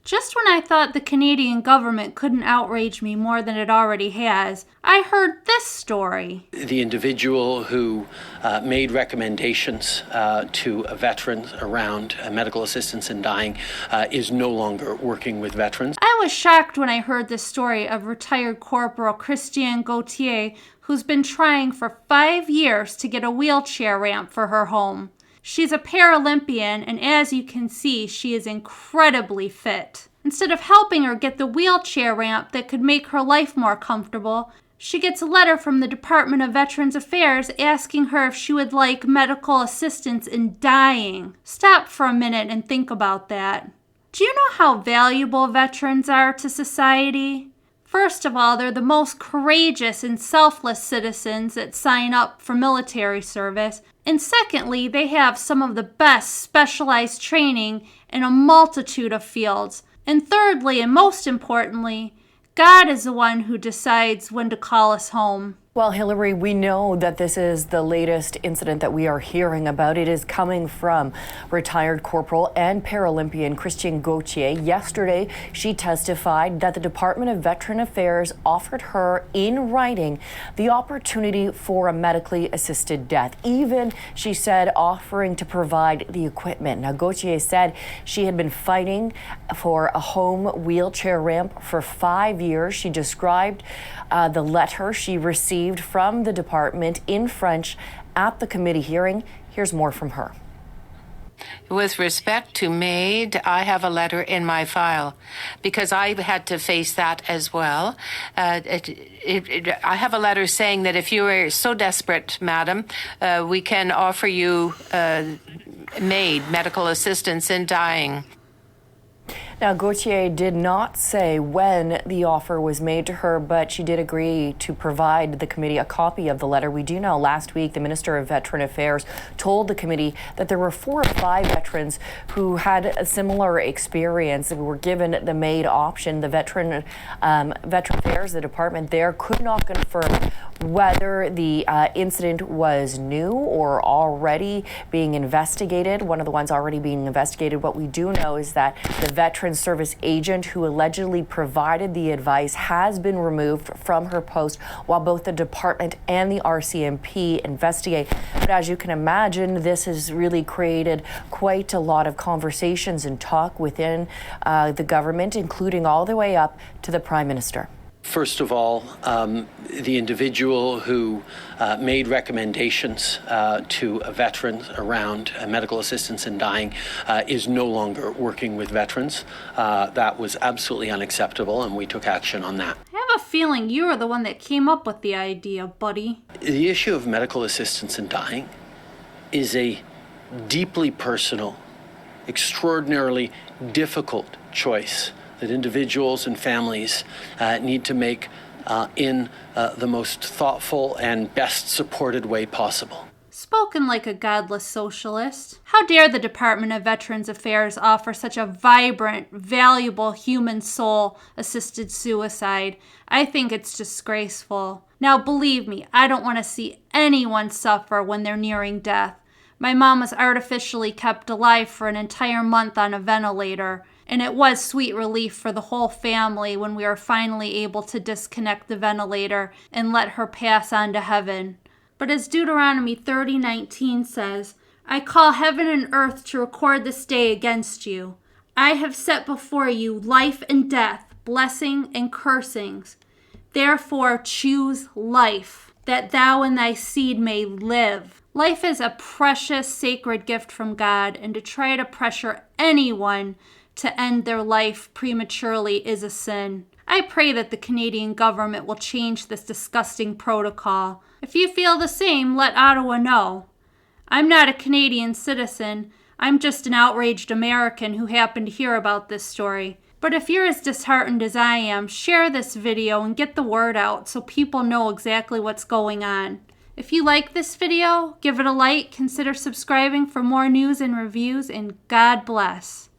Just when I thought the Canadian government couldn't outrage me more than it already has, I heard this story. The individual who made recommendations to veterans around medical assistance in dying is no longer working with veterans. I was shocked when I heard the story of retired Corporal Christine Gauthier, who's been trying for 5 years to get a wheelchair ramp for her home. She's a paralympian, and as you can see, she is incredibly fit. Instead of helping her get the wheelchair ramp that could make her life more comfortable, she gets a letter from the Department of Veterans Affairs asking her if she would like medical assistance in dying. Stop for a minute and think about that. Do you know how valuable veterans are to society? First of all, they're the most courageous and selfless citizens that sign up for military service. And secondly, they have some of the best specialized training in a multitude of fields. And thirdly, and most importantly, God is the one who decides when to call us home. Well, Hillary, we know that this is the latest incident that we are hearing about. It is coming from retired corporal and Paralympian Christine Gauthier. Yesterday, she testified that the Department of Veteran Affairs offered her in writing the opportunity for a medically assisted death, even, she said, offering to provide the equipment. Now, Gauthier said she had been fighting for a home wheelchair ramp for 5 years. She described the letter she received from the department in French at the committee hearing. Here's more from her. With respect to MAID, I have a letter in my file because I had to face that as well. I have a letter saying that if you are so desperate, madam, we can offer you MAID, medical assistance in dying. Now, Gauthier did not say when the offer was made to her, but she did agree to provide the committee a copy of the letter. We do know last week the Minister of Veteran Affairs told the committee that there were 4 or 5 veterans who had a similar experience and were given the MAID option. The Veteran Affairs, the department there, could not confirm whether the incident was new or already being investigated. One of the ones already being investigated. What we do know is that the Veteran Service agent who allegedly provided the advice has been removed from her post while both the department and the RCMP investigate. But as you can imagine, this has really created quite a lot of conversations and talk within the government, including all the way up to the Prime Minister. First of all, the individual who made recommendations to veterans around medical assistance in dying is no longer working with veterans. That was absolutely unacceptable, and we took action on that. I have a feeling you were the one that came up with the idea, buddy. The issue of medical assistance in dying is a deeply personal, extraordinarily difficult choice that individuals and families need to make in the most thoughtful and best supported way possible. Spoken like a godless socialist. How dare the Department of Veterans Affairs offer such a vibrant, valuable human soul-assisted suicide? I think it's disgraceful. Now, believe me, I don't want to see anyone suffer when they're nearing death. My mom was artificially kept alive for an entire month on a ventilator. And it was sweet relief for the whole family when we were finally able to disconnect the ventilator and let her pass on to heaven. But as Deuteronomy 30:19 says, I call heaven and earth to record this day against you. I have set before you life and death, blessing and cursings. Therefore choose life, that thou and thy seed may live. Life is a precious, sacred gift from God, and to try to pressure anyone to end their life prematurely is a sin. I pray that the Canadian government will change this disgusting protocol. If you feel the same, let Ottawa know. I'm not a Canadian citizen. I'm just an outraged American who happened to hear about this story. But if you're as disheartened as I am, share this video and get the word out so people know exactly what's going on. If you like this video, give it a like, consider subscribing for more news and reviews, and God bless.